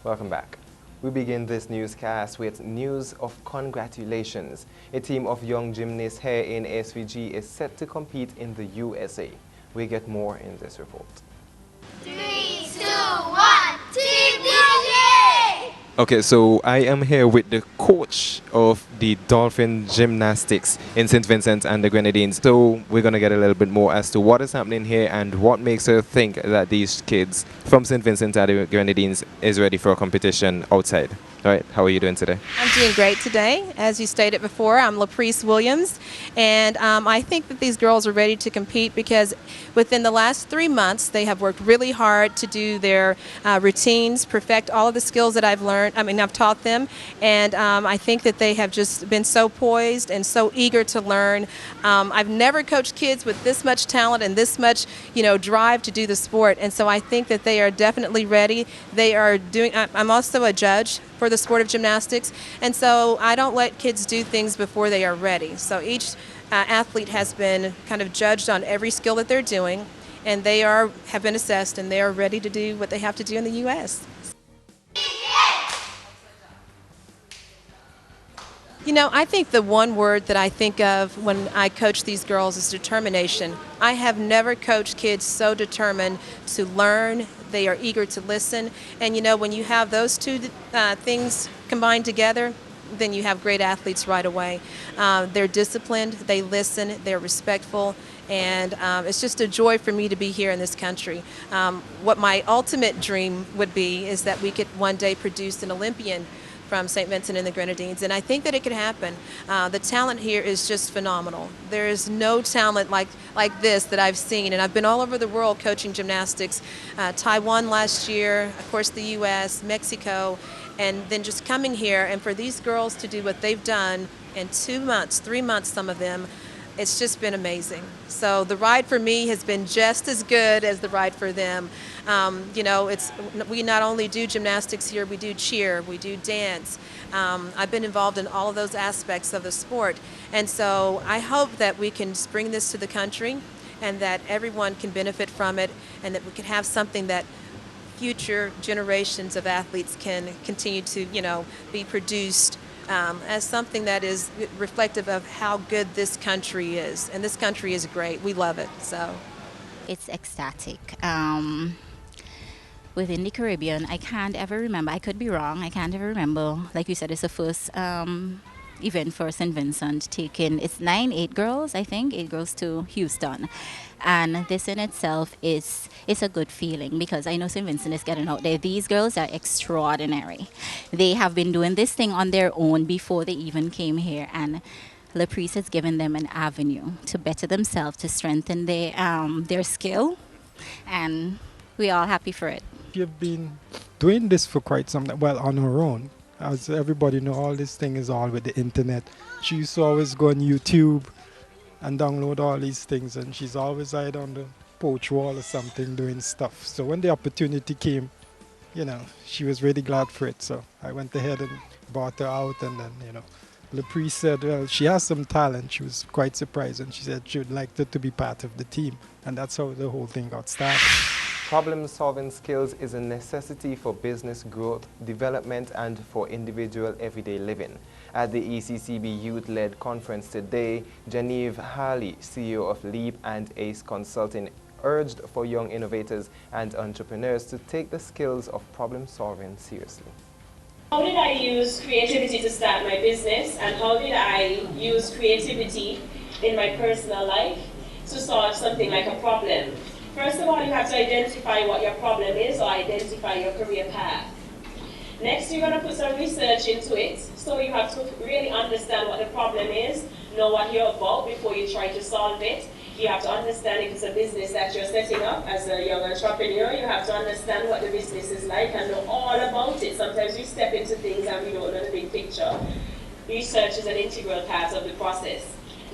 Welcome back. We begin this newscast with news of congratulations. A team of young gymnasts here in SVG is set to compete in the USA. We get more in this report. 3, 2, 1, Team DJ! Okay, so I am here with the coach of the Dolphin Gymnastics in St. Vincent and the Grenadines. So we're going to get a little bit more as to what is happening here and what makes her think that these kids from St. Vincent and the Grenadines is ready for a competition outside. All right, how are you doing today? I'm doing great today. As you stated before, I'm LaPrice Williams, and I think that these girls are ready to compete because within the last 3 months, they have worked really hard to do their routines, perfect all of the skills that I've learned. I've taught them, and I think that they have just been so poised and so eager to learn. I've never coached kids with this much talent and this much, drive to do the sport, and so I think that they are definitely ready. They are doing. I'm also a judge for the sport of gymnastics, and so I don't let kids do things before they are ready. So each athlete has been kind of judged on every skill that they're doing, and they have been assessed, and they are ready to do what they have to do in the U.S. I think the one word that I think of when I coach these girls is determination. I have never coached kids so determined to learn. They are eager to listen. And when you have those two things combined together, then you have great athletes right away. They're disciplined, they listen, they're respectful, and it's just a joy for me to be here in this country. What my ultimate dream would be is that we could one day produce an Olympian from St. Vincent and the Grenadines, and I think that it could happen. The talent here is just phenomenal. There is no talent like this that I've seen, and I've been all over the world coaching gymnastics. Taiwan last year, of course the U.S., Mexico, and then just coming here, and for these girls to do what they've done in 2 months, 3 months, some of them, it's just been amazing. So the ride for me has been just as good as the ride for them. We not only do gymnastics here, we do cheer, we do dance. I've been involved in all of those aspects of the sport. And so I hope that we can bring this to the country and that everyone can benefit from it, and that we can have something that future generations of athletes can continue to, be produced as something that is reflective of how good this country is. And this country is great. We love it. So it's ecstatic. Within the Caribbean, I can't ever remember. I could be wrong. I can't ever remember. Like you said, it's the first event for St. Vincent taking, it's 8 girls, I think, 8 girls to Houston. And this in itself it's a good feeling because I know St. Vincent is getting out there. These girls are extraordinary. They have been doing this thing on their own before they even came here, and LaPrice has given them an avenue to better themselves, to strengthen their skill, and we're all happy for it. You've been doing this for quite some time, well, on her own. As everybody know, all this thing is all with the internet. She used to always go on YouTube and download all these things, and she's always either on the porch wall or something doing stuff. So when the opportunity came, she was really glad for it. So I went ahead and brought her out, and then, LaPrice said, well, she has some talent. She was quite surprised, and she said she would like to be part of the team. And that's how the whole thing got started. Problem-solving skills is a necessity for business growth, development, and for individual everyday living. At the ECCB Youth-led conference today, Genevieve Harley, CEO of Leap and ACE Consulting, urged for young innovators and entrepreneurs to take the skills of problem-solving seriously. How did I use creativity to start my business, and how did I use creativity in my personal life to solve something like a problem? First of all, you have to identify what your problem is, or identify your career path. Next, you're going to put some research into it, so you have to really understand what the problem is, know what you're about before you try to solve it. You have to understand if it's a business that you're setting up as a young entrepreneur. You have to understand what the business is like and know all about it. Sometimes we step into things and we don't know the big picture. Research is an integral part of the process.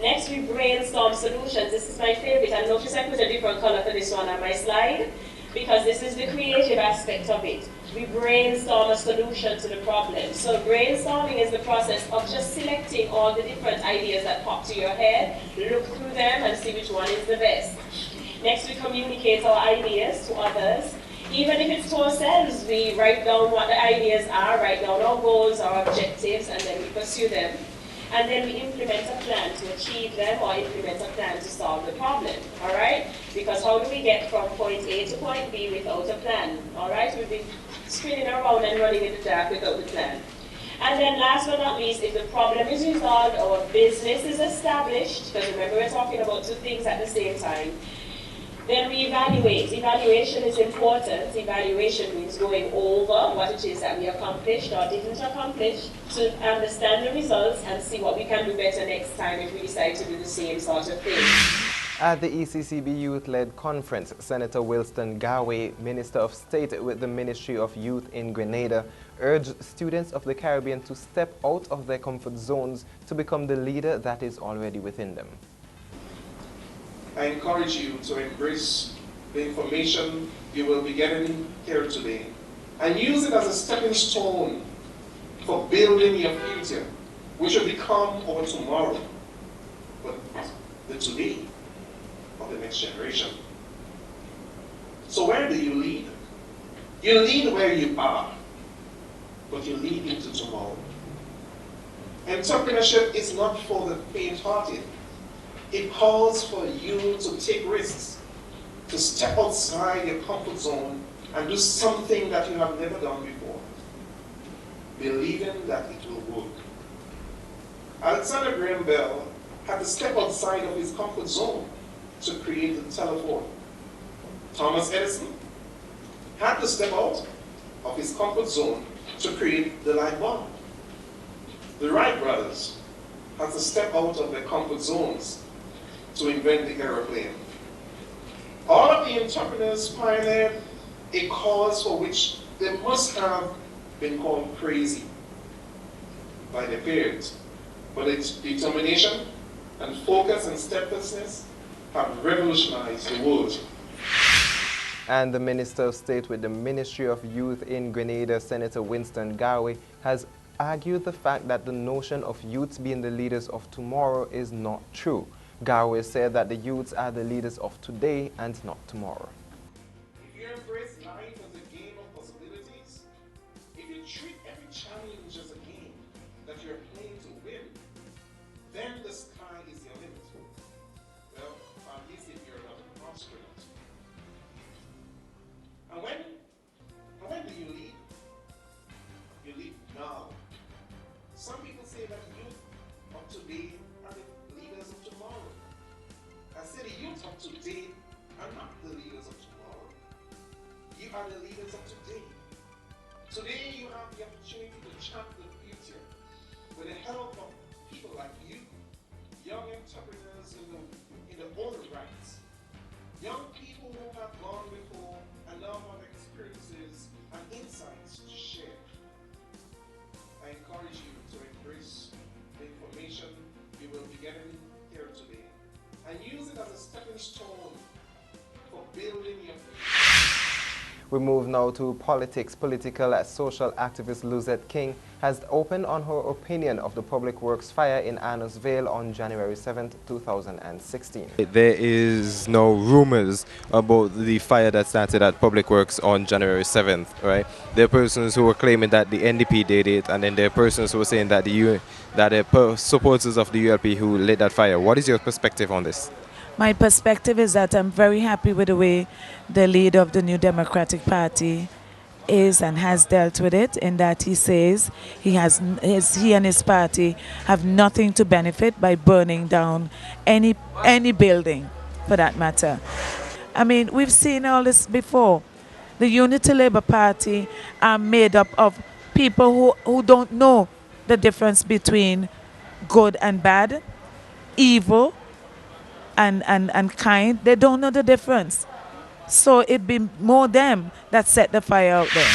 Next, we brainstorm solutions. This is my favorite, and notice I put a different color for this one on my slide, because this is the creative aspect of it. We brainstorm a solution to the problem. So brainstorming is the process of just selecting all the different ideas that pop to your head, look through them and see which one is the best. Next, we communicate our ideas to others. Even if it's to ourselves, we write down what the ideas are, write down our goals, our objectives, and then we pursue them. And then we implement a plan to achieve them or implement a plan to solve the problem, all right? Because how do we get from point A to point B without a plan, all right? We've been spinning around and running in the dark without the plan. And then last but not least, if the problem is resolved, our business is established, because remember we're talking about two things at the same time, then we evaluate. Evaluation is important. Evaluation means going over what it is that we accomplished or didn't accomplish to understand the results and see what we can do better next time if we decide to do the same sort of thing. At the ECCB Youth-led conference, Senator Wilson Garway, Minister of State with the Ministry of Youth in Grenada, urged students of the Caribbean to step out of their comfort zones to become the leader that is already within them. I encourage you to embrace the information you will be getting here today and use it as a stepping stone for building your future, which will become our tomorrow, but the today of the next generation. So where do you lead? You lead where you are, but you lead into tomorrow. Entrepreneurship is not for the faint-hearted. It calls for you to take risks, to step outside your comfort zone and do something that you have never done before, believing that it will work. Alexander Graham Bell had to step outside of his comfort zone to create the telephone. Thomas Edison had to step out of his comfort zone to create the light bulb. The Wright brothers had to step out of their comfort zones to invent the aeroplane. All of the entrepreneurs pioneered a cause for which they must have been called crazy by their peers, but its determination and focus and steadfastness have revolutionized the world. And the Minister of State with the Ministry of Youth in Grenada, Senator Winston Garway, has argued the fact that the notion of youths being the leaders of tomorrow is not true. Garway said that the youths are the leaders of today and not tomorrow. If you embrace life as a game of possibilities, if you treat every challenge as a game that you're playing to win, then the sky is your limit. Well, at least if you're not an astronaut. And when do you lead? You lead now. Some people say that youth of today are the leaders of tomorrow. I say the youth of today are not the leaders of tomorrow. You are the leaders of today. Today you have the opportunity to chart the future with the help of people like you, young entrepreneurs in the own rights, young people who have gone before and now have experiences and insights to share. I encourage you to embrace the information you will be getting here today and use it as a stepping stone for building your future. We move now to politics. Political social activist Luzette King has opened on her opinion of the public works fire in Annos Vale on January 7, 2016. There is no rumors about the fire that started at Public Works on January 7th, right? There are persons who were claiming that the NDP did it, and then there are persons who were saying that the supporters of the ULP who lit that fire. What is your perspective on this? My perspective is that I'm very happy with the way the leader of the New Democratic Party is and has dealt with it, in that he says he and his party have nothing to benefit by burning down any building, for that matter. I mean, we've seen all this before. The Unity Labour Party are made up of people who don't know the difference between good and bad, evil and kind. They don't know the difference. So it'd be more them that set the fire out there.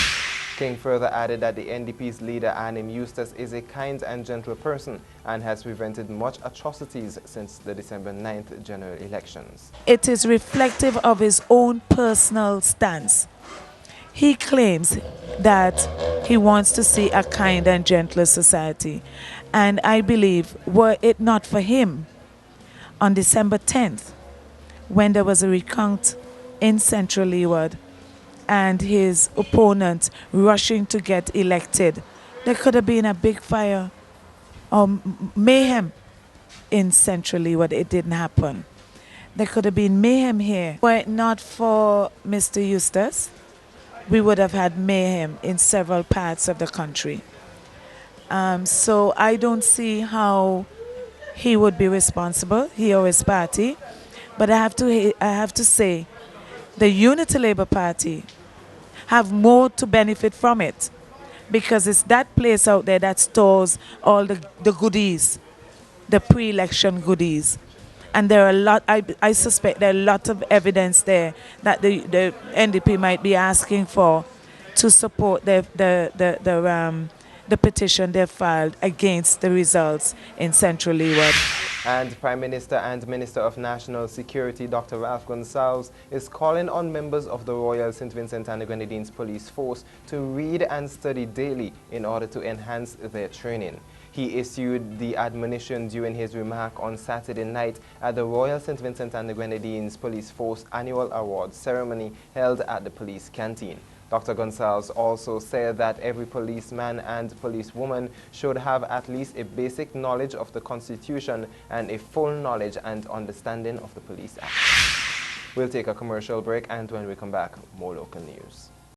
King further added that the NDP's leader, Anim Eustace, is a kind and gentle person and has prevented much atrocities since the December 9th general elections. It is reflective of his own personal stance. He claims that he wants to see a kind and gentler society. And I believe, were it not for him, on December 10th, when there was a recount in Central Leeward, and his opponent rushing to get elected, there could have been a big fire or mayhem in Centrally, but it didn't happen. There could have been mayhem here. Were it not for Mr. Eustace, we would have had mayhem in several parts of the country. So I don't see how he would be responsible, he or his party. But I have to say, the Unity Labour Party have more to benefit from it, because it's that place out there that stores all the goodies, the pre-election goodies. And there are a lot, I suspect there are a lot of evidence there that the NDP might be asking for to support the petition they filed against the results in Central Leeward. And Prime Minister and Minister of National Security, Dr. Ralph Gonsalves, is calling on members of the Royal St. Vincent and the Grenadines Police Force to read and study daily in order to enhance their training. He issued the admonition during his remark on Saturday night at the Royal St. Vincent and the Grenadines Police Force Annual Awards ceremony held at the police canteen. Dr. Gonsalves also said that every policeman and policewoman should have at least a basic knowledge of the Constitution and a full knowledge and understanding of the Police Act. We'll take a commercial break, and when we come back, more local news.